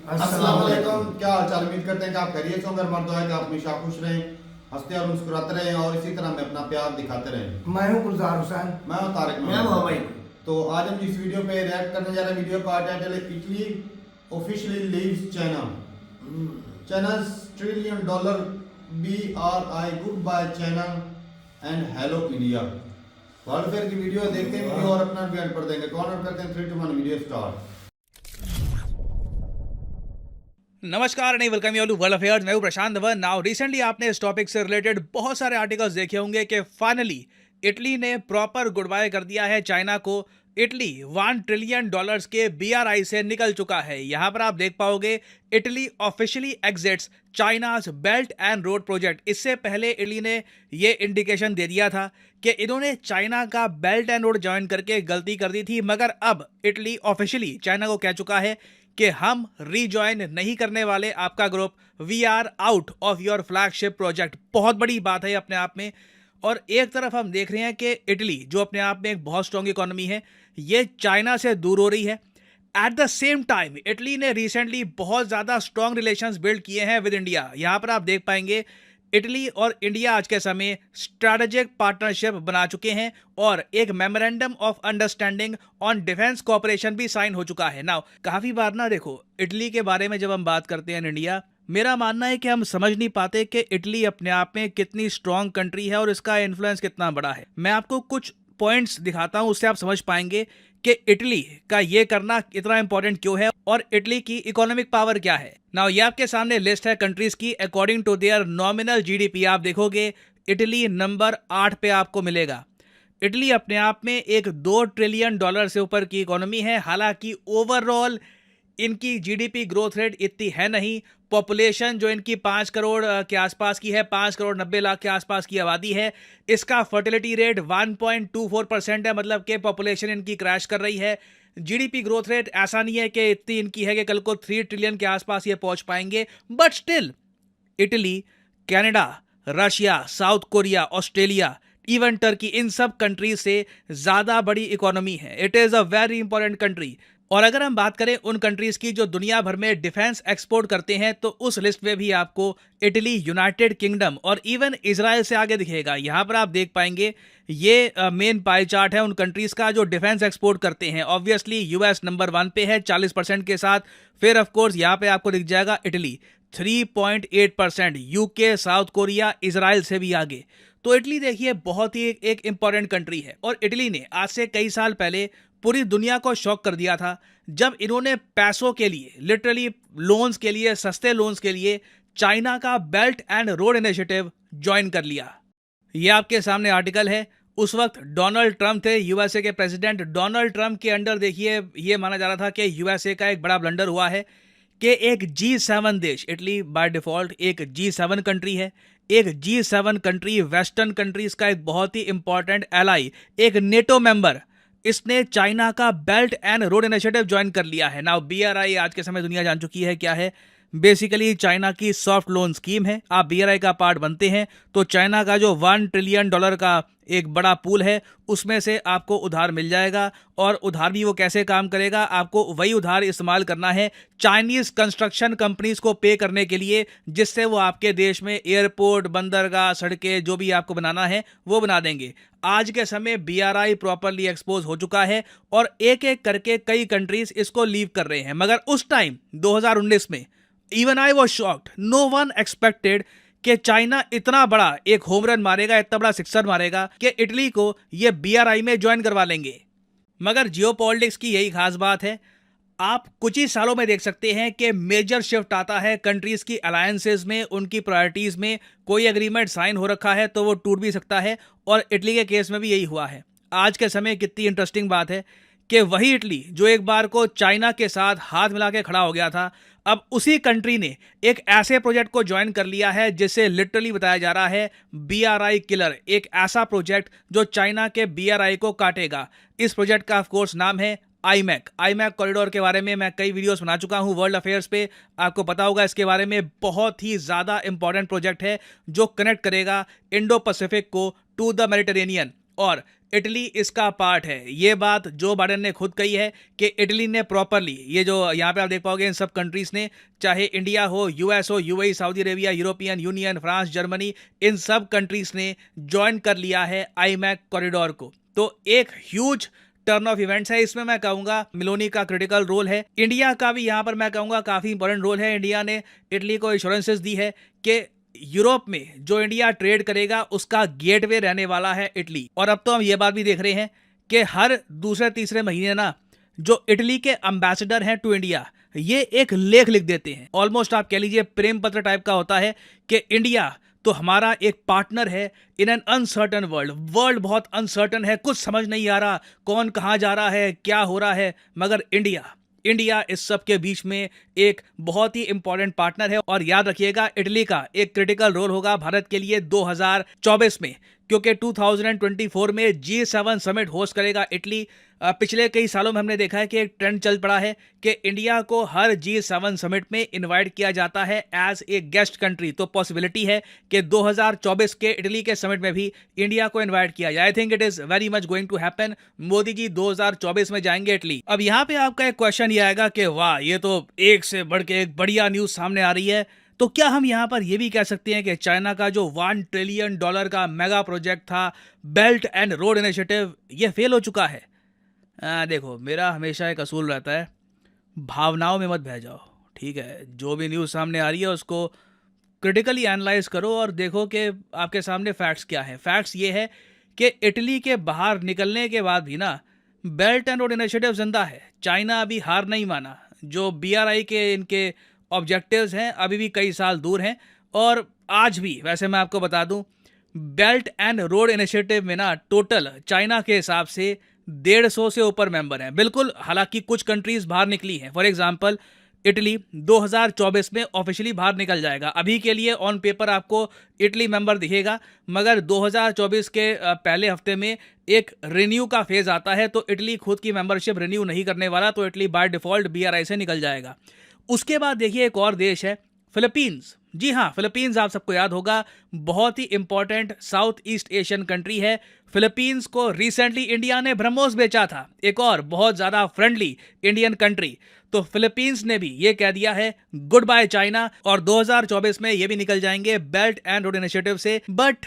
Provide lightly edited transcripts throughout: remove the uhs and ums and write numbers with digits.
अस्सलाम वालेकुम। क्या हाल चाल? उम्मीद करते हैं कि आप खैरियत से होंगे। मर्द है कि आप हमेशा खुश रहें, हंसते और मुस्कुराते रहें और इसी तरह में अपना प्यार दिखाते रहें। मैं हूँ गुलजार हुसैन। मैं हूं तारिक मैं मोहम्मद। भाई। तो आज हम इस वीडियो पे रिएक्ट करने जा रहे हैं। वीडियो का टाइटल है Italy officially leaves China, चाइना's $1 trillion BRI good by China and hello India. World fair की वीडियो देखते हैं वीडियो और अपना रिएक्ट कर देंगे। कौन और करते हैं 3 2 1 वीडियो स्टार्ट। नमस्कार नहीं वेलकम यू वर्ल्ड अफेयर्स। मैं हूं प्रशांत धवन। नाउ रिसेंटली आपने इस टॉपिक से रिलेटेड बहुत सारे आर्टिकल्स देखे होंगे कि फाइनली इटली ने प्रॉपर गुड बाय कर दिया है चाइना को। इटली $1 ट्रिलियन के BRI से निकल चुका है। यहां पर आप देख पाओगे Italy officially exits China's belt and road project. इससे पहले इटली ने ये इंडिकेशन दे दिया था कि इन्होंने चाइना का बेल्ट एंड रोड ज्वाइन करके गलती कर दी थी, मगर अब इटली ऑफिशियली चाइना को कह चुका है कि हम रीजॉइन नहीं करने वाले आपका group. We are out of your flagship project. बहुत बड़ी बात है अपने आप में। और एक तरफ हम देख रहे हैं कि इटली जो अपने आप में एक बहुत स्ट्रॉन्ग इकोनॉमी है, ये चाइना से दूर हो रही है। At the same time Italy ने रिसेंटली बहुत ज़्यादा स्ट्रॉन्ग रिलेशंस बिल्ड किए हैं विद इंडिया। यहाँ पर आप देख पाएंगे इटली और इंडिया आज के समय स्ट्रैटेजिक पार्टनरशिप बना चुके हैं और एक memorandum of understanding on defence cooperation भी साइन हो चुका है। नाउ काफ़ी बार ना देखो, इटली के बारे में जब हम बात करते हैं इन इंडिया, मेरा मानना है कि हम समझ नहीं पाते कि इटली अपने आप में कितनी स्ट्रांग कंट्री है और इसका इन्फ्लुएंस कितना बड़ा है। मैं आपको कुछ पॉइंट्स दिखाता हूं, उससे आप समझ पाएंगे कि इटली का ये करना इतना इंपॉर्टेंट क्यों है और इटली की इकोनॉमिक पावर क्या है। नाउ ये आपके सामने लिस्ट है कंट्रीज की according to their nominal GDP. आप देखोगे इटली नंबर 8 पे आपको मिलेगा। इटली अपने आप में एक $2 ट्रिलियन से ऊपर की इकोनॉमी है। हालांकि ओवरऑल इनकी जीडीपी ग्रोथ रेट इतनी है नहीं। पॉपुलेशन जो इनकी 5 करोड़ के आसपास की है, 5 करोड़ 90 लाख के आसपास की आबादी है। इसका फर्टिलिटी रेट 1.24% है, मतलब कि पॉपुलेशन इनकी क्रैश कर रही है। जीडीपी ग्रोथ रेट ऐसा नहीं है कि इतनी इनकी है कि कल को 3 ट्रिलियन के आसपास ये पहुंच पाएंगे, but still Italy, Canada, Russia, South Korea, Australia, even Turkey, इन सब कंट्रीज से ज़्यादा बड़ी इकोनॉमी है। It is a very important country. और अगर हम बात करें उन कंट्रीज की जो दुनिया भर में डिफेंस एक्सपोर्ट करते हैं, तो उस लिस्ट में भी आपको इटली, यूनाइटेड किंगडम और इवन इजराइल से आगे दिखेगा। यहाँ पर आप देख पाएंगे ये मेन पाई चार्ट है उन कंट्रीज का जो डिफेंस एक्सपोर्ट करते हैं। ऑब्वियसली यूएस नंबर 1 पे है 40% के साथ। फिर ऑफकोर्स यहाँ पे आपको दिख जाएगा Italy 3.8%, UK, south Korea, Israel से भी आगे। तो इटली देखिए बहुत ही एक इंपॉर्टेंट कंट्री है। और इटली ने आज से कई साल पहले पूरी दुनिया को शॉक कर दिया था जब इन्होंने पैसों के लिए, लिटरली लोन्स के लिए, सस्ते लोन्स के लिए चाइना का belt and road initiative join कर लिया। ये आपके सामने आर्टिकल है। उस वक्त डोनाल्ड ट्रंप थे, यूएसए के प्रेसिडेंट। डोनाल्ड ट्रंप के अंडर देखिए ये माना जा रहा था कि यूएसए का एक बड़ा ब्लंडर हुआ है कि एक G7 देश, इटली बाय डिफॉल्ट एक G7 कंट्री है। एक G7 कंट्री वेस्टर्न कंट्रीज का एक बहुत ही इंपॉर्टेंट एलाई, एक नेटो मेंबर, इसने चाइना का belt and road initiative join कर लिया है। नाउ BRI आज के समय दुनिया जान चुकी है क्या है। बेसिकली चाइना की सॉफ्ट लोन स्कीम है। आप BRI का पार्ट बनते हैं तो चाइना का जो $1 ट्रिलियन का एक बड़ा पूल है उसमें से आपको उधार मिल जाएगा। और उधार भी वो कैसे काम करेगा, आपको वही उधार इस्तेमाल करना है चाइनीज कंस्ट्रक्शन कंपनीज को पे करने के लिए, जिससे वो आपके देश में एयरपोर्ट, बंदरगाह, सड़कें जो भी आपको बनाना है वो बना देंगे। आज के समय BRI प्रॉपरली एक्सपोज हो चुका है और एक एक करके कई कंट्रीज इसको लीव कर रहे हैं। मगर उस टाइम 2019 में even I was shocked, no one expected कि चाइना इतना बड़ा एक होम रन मारेगा, इतना बड़ा सिक्सर मारेगा कि इटली को ये BRI में ज्वाइन करवा लेंगे। मगर जियोपॉलिटिक्स की यही खास बात है। आप कुछ ही सालों में देख सकते हैं कि मेजर शिफ्ट आता है कंट्रीज की अलायंसेज में, उनकी प्रायोरिटीज में। कोई एग्रीमेंट साइन हो रखा है तो वो टूट भी सकता है और इटली के केस में भी यही हुआ है। आज के समय कितनी इंटरेस्टिंग बात है कि वही इटली जो एक बार को चाइना के साथ हाथ मिला के खड़ा हो गया था, अब उसी कंट्री ने एक ऐसे प्रोजेक्ट को ज्वाइन कर लिया है जिसे लिटरली बताया जा रहा है BRI किलर, एक ऐसा प्रोजेक्ट जो चाइना के BRI को काटेगा। इस प्रोजेक्ट का ऑफ कोर्स नाम है आईमैक कॉरिडोर के बारे में मैं कई वीडियोस बना चुका हूं वर्ल्ड अफेयर्स पे, आपको पता होगा इसके बारे में। बहुत ही ज़्यादा इंपॉर्टेंट प्रोजेक्ट है जो कनेक्ट करेगा इंडो पैसिफिक को टू द मेडिटेरेनियन। और इटली इसका पार्ट है। ये बात जो बाइडेन ने खुद कही है कि इटली ने प्रॉपरली, ये जो यहाँ पे आप देख पाओगे इन सब कंट्रीज ने, चाहे इंडिया हो, यूएस हो, UAE, Saudi Arabia, European Union, France, Germany, इन सब कंट्रीज ने ज्वाइन कर लिया है आईमैक कॉरिडोर को। तो एक ह्यूज टर्न ऑफ इवेंट्स है इसमें। मैं कहूंगा मिलोनी का क्रिटिकल रोल है, इंडिया का भी यहाँ पर मैं कहूंगा काफी इंपॉर्टेंट रोल है। इंडिया ने इटली को एश्योरेंसेस दी है कि यूरोप में जो इंडिया ट्रेड करेगा उसका गेटवे रहने वाला है इटली। और अब तो हम ये बात भी देख रहे हैं कि हर दूसरे तीसरे महीने ना जो इटली के एम्बेसडर हैं टू इंडिया, ये एक लेख लिख देते हैं। ऑलमोस्ट आप कह लीजिए प्रेम पत्र टाइप का होता है कि इंडिया तो हमारा एक पार्टनर है इन एन अनसर्टन वर्ल्ड बहुत अनसर्टन है, कुछ समझ नहीं आ रहा कौन कहाँ जा रहा है, क्या हो रहा है, मगर इंडिया इस सब के बीच में एक बहुत ही इंपॉर्टेंट पार्टनर है। और याद रखिएगा इटली का एक क्रिटिकल रोल होगा भारत के लिए 2024 में, क्योंकि 2024 में G7 समिट होस्ट करेगा इटली। पिछले कई सालों में हमने देखा है कि एक ट्रेंड चल पड़ा है कि इंडिया को हर G7 समिट में इनवाइट किया जाता है एज ए गेस्ट कंट्री। तो पॉसिबिलिटी है कि 2024 के इटली के समिट में भी इंडिया को इनवाइट किया जाए। I think it is very much going to happen. Modi ji 2024 में जाएंगे इटली। अब यहाँ पे आपका एक क्वेश्चन ये आएगा कि वाह, ये तो एक से बढ़ के एक बढ़िया न्यूज सामने आ रही है, तो क्या हम यहां पर यह भी कह सकते हैं कि चाइना का जो $1 ट्रिलियन का मेगा प्रोजेक्ट था बेल्ट एंड रोड इनिशिएटिव, ये फेल हो चुका है? देखो, मेरा हमेशा एक असूल रहता है, भावनाओं में मत बह जाओ, ठीक है? जो भी न्यूज़ सामने आ रही है उसको क्रिटिकली एनालाइज करो और देखो कि आपके सामने फैक्ट्स क्या है। फैक्ट्स ये है कि इटली के बाहर निकलने के बाद भी ना बेल्ट एंड रोड इनिशिएटिव जिंदा है। चाइना अभी हार नहीं माना। जो BRI के इनके ऑब्जेक्टिव्स हैं अभी भी कई साल दूर हैं। और आज भी वैसे मैं आपको बता दूं, बेल्ट एंड रोड इनिशिएटिव में ना टोटल चाइना के हिसाब से 150 से ऊपर मेंबर हैं। बिल्कुल, हालांकि कुछ कंट्रीज बाहर निकली हैं। फॉर एग्जांपल इटली 2024 में ऑफिशियली बाहर निकल जाएगा। अभी के लिए ऑन पेपर आपको इटली मेंबर दिखेगा, मगर 2024 के पहले हफ्ते में एक रिन्यू का फेज आता है, तो इटली खुद की मेंबरशिप रिन्यू नहीं करने वाला, तो इटली बाय डिफॉल्ट BRI से निकल जाएगा। उसके बाद देखिए एक और देश है फिलीपींस। जी हाँ, फिलीपींस आप सबको याद होगा, बहुत ही important South East Asian country है। फिलीपींस को रिसेंटली इंडिया ने ब्रह्मोस बेचा था, एक और बहुत ज्यादा फ्रेंडली इंडियन कंट्री। तो फिलीपींस ने भी ये कह दिया है गुड बाय चाइना, और 2024 में ये भी निकल जाएंगे बेल्ट एंड रोड इनिशिएटिव से। बट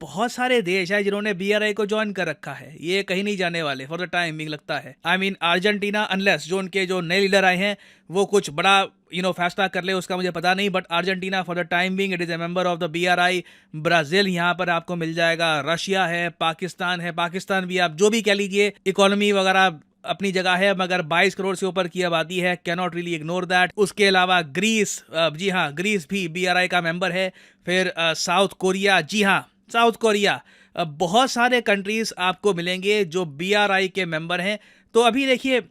बहुत सारे देश हैं जिन्होंने BRI को ज्वाइन कर रखा है, ये कहीं नहीं जाने वाले फॉर द टाइम बिंग लगता है। आई मीन अर्जेंटीना, अनलेस जो उनके जो नए लीडर आए हैं वो कुछ बड़ा फैसला कर ले, उसका मुझे पता नहीं, but Argentina for the time being it is a member of the BRI। Brazil यहाँ पर आपको मिल जाएगा, रशिया है, पाकिस्तान है। पाकिस्तान भी आप जो भी कह लीजिए, इकोनॉमी वगैरह अपनी जगह है, मगर 22 करोड़ से ऊपर की आबादी है, can not really ignore that. उसके अलावा ग्रीस, जी हाँ, ग्रीस भी BRI का मेंबर है। फिर साउथ कोरिया, जी हाँ, साउथ कोरिया। बहुत सारे कंट्रीज आपको मिलेंगे जो BRI के मेंबर हैं। तो अभी देखिए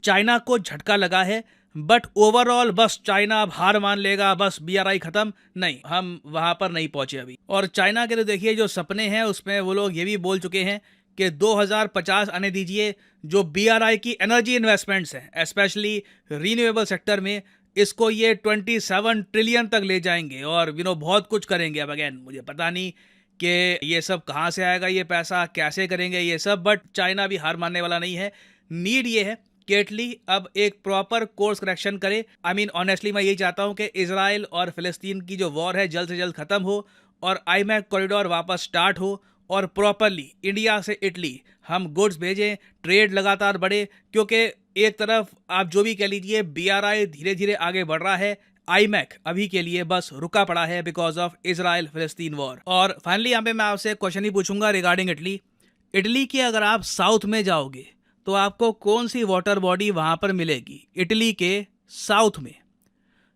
चाइना को झटका लगा है, बट ओवरऑल बस चाइना अब हार मान लेगा, बस BRI खत्म, नहीं, हम वहां पर नहीं पहुंचे अभी। और चाइना के तो देखिए जो सपने हैं उसमें वो लोग ये भी बोल चुके हैं कि 2050 आने दीजिए, जो BRI की एनर्जी इन्वेस्टमेंट्स हैं स्पेशली रीन्यूएबल सेक्टर में, इसको ये 27 ट्रिलियन तक ले जाएंगे और बहुत कुछ करेंगे। अब अगेन मुझे पता नहीं कि ये सब कहाँ से आएगा, ये पैसा कैसे करेंगे ये सब, बट चाइना भी हार मानने वाला नहीं है। नीड ये है कि इटली अब एक प्रॉपर कोर्स करेक्शन करे। आई मीन ऑनेस्टली मैं यही चाहता हूँ कि इजराइल और फिलिस्तीन की जो वॉर है जल्द से जल्द खत्म हो और आईमैक कॉरिडोर वापस स्टार्ट हो और प्रॉपरली इंडिया से इटली हम गुड्स भेजें, ट्रेड लगातार बढ़े। क्योंकि एक तरफ आप जो भी कह लीजिए BRI धीरे धीरे आगे बढ़ रहा है, आईमैक अभी के लिए बस रुका पड़ा है बिकॉज ऑफ इजराइल फिलिस्तीन वॉर। और फाइनली यहाँ पे मैं आपसे क्वेश्चन ही पूछूंगा रिगार्डिंग इटली के अगर आप साउथ में जाओगे तो आपको कौन सी वाटर बॉडी वहां पर मिलेगी इटली के साउथ में?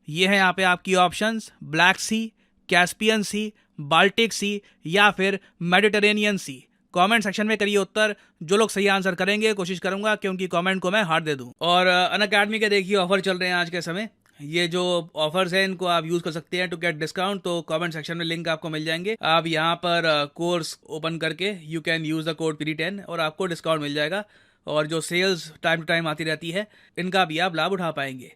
ये है यहाँ पे आपकी ऑप्शंस, ब्लैक सी, कैस्पियन सी, बाल्टिक सी या फिर मेडिटेरेनियन सी। कमेंट सेक्शन में करिए उत्तर। जो लोग सही आंसर करेंगे कोशिश करूंगा कि उनकी कमेंट को मैं हार्ट दे दूं। और अनअकैडमी के देखिए ऑफर चल रहे हैं आज के समय। ये जो ऑफर्स हैं इनको आप यूज कर सकते हैं टू गेट डिस्काउंट। तो कमेंट सेक्शन में लिंक आपको मिल जाएंगे। आप यहाँ पर कोर्स ओपन करके you can use the code PD10 और आपको डिस्काउंट मिल जाएगा। और जो सेल्स टाइम टू टाइम आती रहती है इनका भी आप लाभ उठा पाएंगे।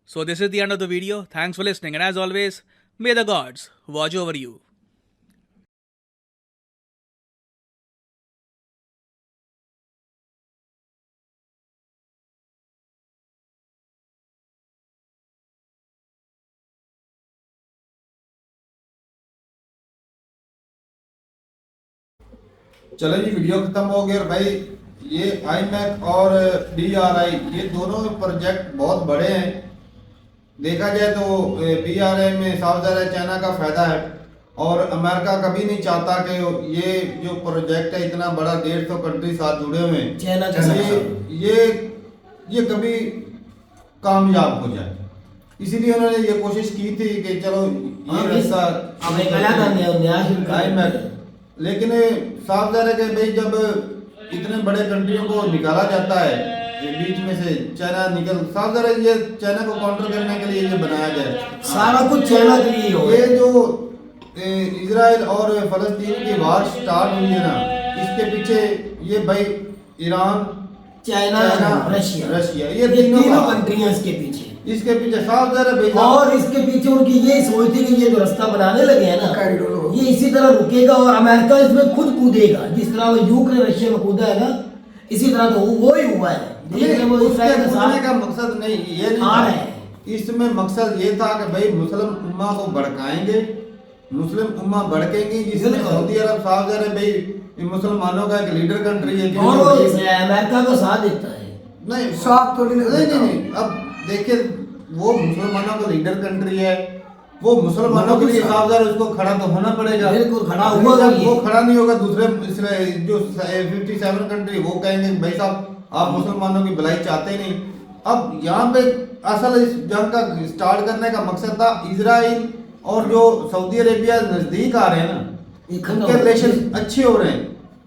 So this is the end of the video. Thanks for listening and as always may the gods watch over you. चलो जी, वीडियो खत्म हो गया। और भाई ये IMEC और BRI ये दोनों प्रोजेक्ट बहुत बड़े हैं। देखा जाए तो BRI में साउथ अरेबिया चाइना का फायदा है, और अमेरिका कभी नहीं चाहता कि ये जो प्रोजेक्ट है इतना बड़ा 150 कंट्री साथ जुड़े हुए हैं, चाइना के साथ ये कभी कामयाब हो जाए। इसीलिए उन्होंने ये कोशिश की थी कि चलो ये रास्ता अब एक अलग न्याय शुरू कर IMEC, लेकिन साफ जाहिर है कि भाई जब इतने बड़े कंट्रियों को निकाला जाता है ये बीच में से, चाइना निकल, साफ जाहिर है ये चाइना को काउंटर करने के लिए ये बनाया गया। सारा कुछ चाइना के लिए हो। ये जो इजराइल और फलस्तीन की वार स्टार्ट हुई है ना, इसके पीछे ये भाई ईरान, चाइना, रशिया ये तीनों कंट्रियां इसके पीछे, इसके पीछे साफ जाहिर है भाई। और इसके पीछे उनकी ये सोच थी कि ये जो रास्ता बनाने लगे हैं ना, ये इसी तरह रुकेगा और अमेरिका इसमें खुद कूदेगा, जिस तरह वो यूक्रेन रशिया में कूदा है ना, इसी तरह तो वो ही हुआ है। वो इसराइल के साथ का मकसद नहीं ये नहीं था। इसमें मकसद ये था कि भाई मुस्लिम उम्मा को भड़काएंगे, मुस्लिम उम्मा भड़केंगी, जिसमें सऊदी अरब साफ जाहिर है भाई मुसलमानों का एक लीडर कंट्री है, और वो अमेरिका का साथ देता है। नहीं साथ तो नहीं। अब देखिए वो मुसलमानों का लीडर कंट्री है, वो मुसलमानों के लिए साफ जाहिर उसको खड़ा तो होना पड़ेगा। बिल्कुल खड़ा हुआ, वो खड़ा नहीं होगा, दूसरे जो 57 कंट्री वो कहेंगे भाई साहब आप मुसलमानों की भलाई चाहते नहीं। अब यहाँ पे असल इस जंग का स्टार्ट करने का मकसद था इजराइल और जो सऊदी अरेबिया नजदीक आ रहे हैं ना, उनके रिलेशन अच्छे हो रहे हैं,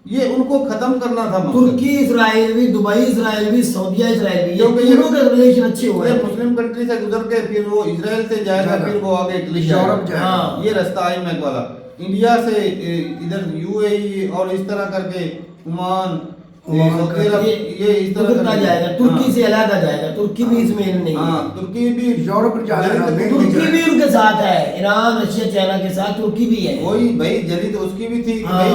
ये उनको खत्म करना था। तुर्की इसराइल भी, दुबई इसराइल भी, सऊदीया इसराइल भी, क्योंकि ये तीनों के रिलेशन अच्छे हो रहे हैं। मुस्लिम कंट्री से गुजर के फिर वो इजराइल से जाएगा, फिर वो आगे इटली यूरोप जाएगा। हाँ। ये रास्ता IMEC वाला, इंडिया से इधर UAE और इस तरह करके ओमान, सऊदी अरब, ये इस तरह का जाएगा। तुर्की से अलग आ जाएगा, तुर्की भी इसमें नहीं है। हाँ, तुर्की भी यूरोप तुर्की भी उनके साथ है, ईरान रशिया चाइना के साथ तुर्की भी है। वही भाई जली तो उसकी भी थी। हाँ। भाई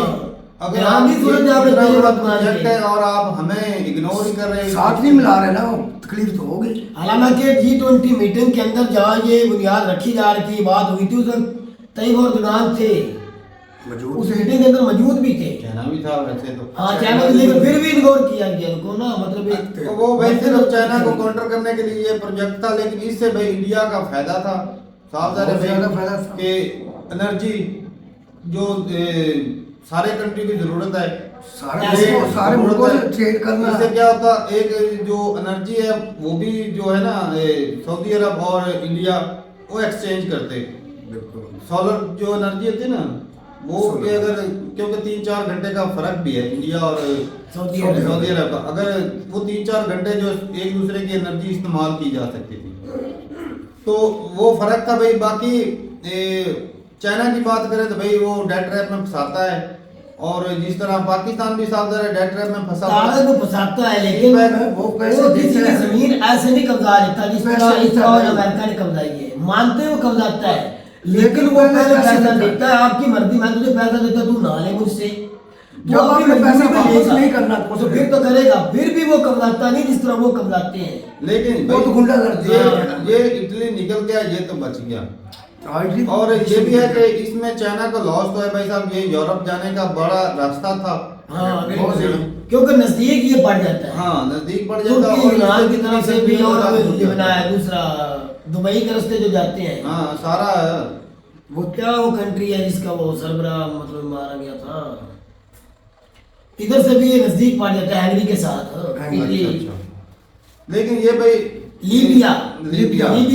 अगर ईरान आप भी सूरत इतना जहाँ पे बड़ा पहले प्रोजेक्ट है और आप हमें इग्नोर ही कर रहे हैं, साथ नहीं मिला रहे ना, तकलीफ तो होगी। हालांकि G20 मीटिंग के अंदर जहाँ ये बुनियाद रखी जा रही थी, बात हुई थी, उस वक्त तैयब अर्दोगान थे, उस मीटिंग के अंदर मौजूद भी थे। चाइना भी था वैसे तो। हाँ चाइना भी, लेकिन फिर भी इग्नोर किया गया उनको ना, मतलब तो वो भाई सिर्फ चाइना को काउंटर करने के लिए ये प्रोजेक्ट था, लेकिन इससे भाई इंडिया का फायदा था। साफ ज्यादा फायदा था कि एनर्जी जो सारे कंट्री की जरूरत है, सारे मुल्कों से ट्रेड करना। इससे क्या होता, एक जो एनर्जी है वो भी जो है ना सऊदी अरब और इंडिया वो एक्सचेंज करते। सोलर जो एनर्जी होती है ना वो कि अगर, क्योंकि 3-4 घंटे का फर्क भी है इंडिया और सऊदी अरब का, अगर वो 3-4 घंटे जो एक दूसरे की एनर्जी इस्तेमाल की जा सकती थी, तो वो फर्क था भाई। बाकी चाइना की बात करें तो भाई वो डेट ट्रैप में फंसाता है, और जिस तरह पाकिस्तान भी साफ है डेट ट्रैप में फंसा को फंसाता है, लेकिन वो पैसे किसी की जमीन ऐसे नहीं कब्जा लेता जिस तरह इसराइल अमेरिका ने कब्जाई है, मानते हुए कब्जाता है, लेकिन वो पहले पैसा देता है। आपकी मर्जी, मैं तुझे पैसा देता, तू ना ले मुझसे, जब आपने पैसा वापस नहीं करना तो फिर तो करेगा, फिर भी वो कब्जाता नहीं जिस तरह वो कब्जाते हैं। लेकिन वो तो गुंडागर्दी है। ये इटली निकल गया, ये तो बच गया। और ये भी है कि इसमें चाइना को लॉस तो है भाई साहब, ये यूरोप जाने का बड़ा रास्ता था। हाँ, क्योंकि नजदीक ये पड़ जाता है। हाँ, नजदीक पड़ जाता है। और ईरान की तरफ से भी और बना है, दूसरा दुबई के रास्ते जो जाते हैं। हाँ, सारा वो क्या वो कंट्री है जिसका वो सरबराह मतलब मारा गया था, इधर से भी ये नजदीक पड़ जाता है हंगरी के साथ। अच्छा। लेकिन ये भाई लीबिया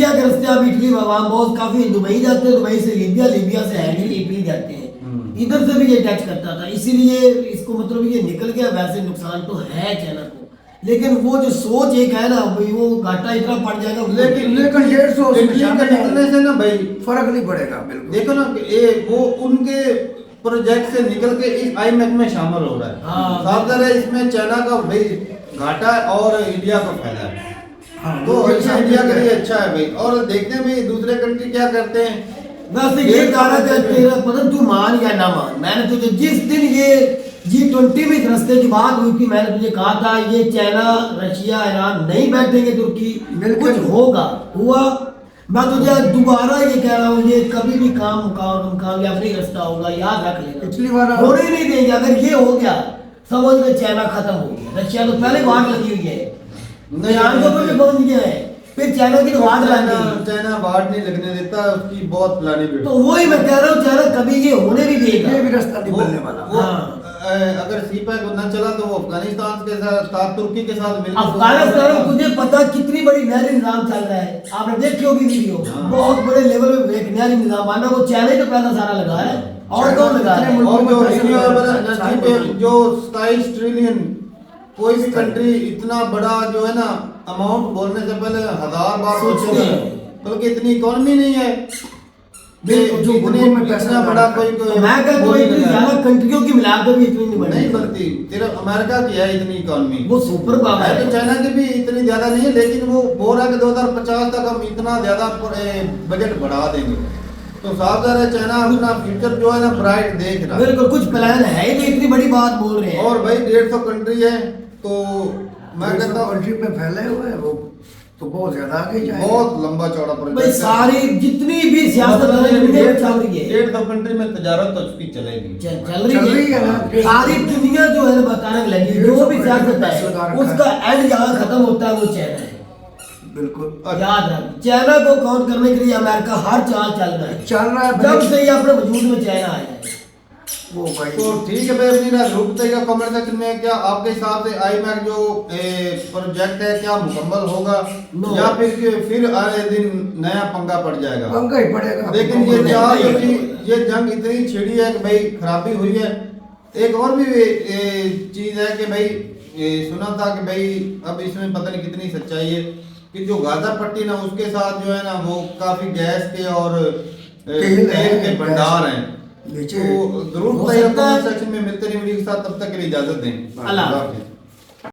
के रास्ते आप इटली वहां बहुत काफी दुबई जाते हैं, दुबई से लीबिया से हंगरी इटली जाते हैं, इधर से भी ये टच करता था, इसीलिए इसको मतलब ये निकल गया। वैसे नुकसान तो है चाइना को, लेकिन वो जो सोच एक है ना भाई, वो घाटा इतना पड़ जाएगा। लेकिन 150 निकलने से ना भाई फर्क नहीं पड़ेगा। बिल्कुल देखो ना, ये वो उनके प्रोजेक्ट से निकल के इस IMEC में शामिल हो रहा है। साफ है इसमें चाइना का भाई घाटा है और इंडिया का फायदा है। तो इंडिया के लिए अच्छा है भाई। और देखते हैं भाई दूसरे कंट्री क्या करते हैं। बस ये कहा तेरा पता, तू मान या ना मान, मैंने तुझे जिस दिन ये G20 में इस रास्ते की बात हुई थी, मैंने तुझे कहा था ये चाइना रशिया ईरान नहीं बैठेंगे, तुर्की कुछ होगा हुआ। मैं तुझे दोबारा ये कह रहा हूँ, ये कभी भी काम कामयाब नहीं रास्ता होगा, याद रख लेना। पिछली बार होने ही नहीं देंगे। अगर ये हो गया समझ में चाइना खत्म हो गया। रशिया तो पहले वाट लगी हुई है, ईरान के ऊपर भी पहुंच गया है, फिर चाइना की तो वाट लग गई। चाइना वाट नहीं लगने देता, उसकी बहुत प्लानिंग है। तो वही मैं कह रहा हूँ, चाइना कभी ये होने नहीं देगा। ये भी रास्ता नहीं बनने वाला। वो, अगर सीपैक न चला तो वो अफगानिस्तान के साथ तुर्की के साथ मिलकर अफगानिस्तान में तुझे पता कितनी बड़ी नहरी निजाम चल रहा है, आपने देखी होगी वीडियो। हाँ। बहुत बड़े लेवल पे एक नहरी निजाम आना, वो चाइना ही तो पैसा सारा लगा रहा है, और कौन लगा रहा है? और जो रिन्यूएबल एनर्जी पे जो 27 ट्रिलियन, कोई भी कंट्री इतना बड़ा जो है ना अमाउंट बोलने से पहले 1000 बार सोचते हैं। बल्कि इतनी इकोनॉमी नहीं है बिल्कुल, जो इतने में पैसा इतना बड़ा कोई तो मैं कहता हूँ इतनी ज्यादा कंट्रियों की मिलाकर भी इतनी नहीं नहीं बनती। बनती। सिर्फ अमेरिका की है इतनी इकोनॉमी, वो सुपर पावर है तो है। चाइना की भी इतनी ज्यादा नहीं है, लेकिन वो बोल रहा है कि 2050 तक हम इतना ज्यादा बजट बढ़ा देंगे। तो साफ ज़ाहिर है चाइना अपना फ्यूचर जो है ना ब्राइट देख रहा है। बिल्कुल, कुछ प्लान है ही तो इतनी बड़ी बात बोल रहे हैं। और भाई 150 कंट्री है, तो मैं कहता हूँ कंट्री में फैले हुए हैं वो, तो बहुत ज्यादा आगे जाएंगे। बहुत लंबा चौड़ा भाई प्रोजेक्ट सारी जितनी भी सियासत है दुनिया में चल रही है, 150 कंट्री में तजारत तो उसकी चलेगी। चल चल रही रही है है ना। सारी दुनिया जो है ना बताने लगी, जो भी सियासत है उसका एंड जहाँ खत्म होता है वो चाइना है। बिल्कुल याद रख, चाइना को काउंट करने के लिए अमेरिका हर चाल चल रहा है। चल रहा है। जब से ये अपने वजूद में चाइना आया है। वो भाई तो ठीक है भाई, अपनी ना ग्रुप बताइएगा कमेंट सेक्शन में, क्या आपके हिसाब से आईमैक जो प्रोजेक्ट है क्या मुकम्मल होगा No. या फिर आए दिन नया पंगा पड़ जाएगा? पंगा ही पड़ेगा। लेकिन ये नहीं, चार नहीं, अभी नहीं। ये जंग इतनी छिड़ी है कि भाई खराबी हुई है। एक और भी चीज है कि भाई सुना था कि भाई अब इसमें पता नहीं कितनी सच्चाई है कि जो गाजा पट्टी ना उसके साथ जो है ना वो काफी गैस के और तेल के भंडार हैं। नीचे तो जरूर हो बताइएगा सकता है। कमेंट सेक्शन में। मिलते हैं वीडियो के साथ, तब तक के लिए इजाजत दें। अल्लाह हाफिज़।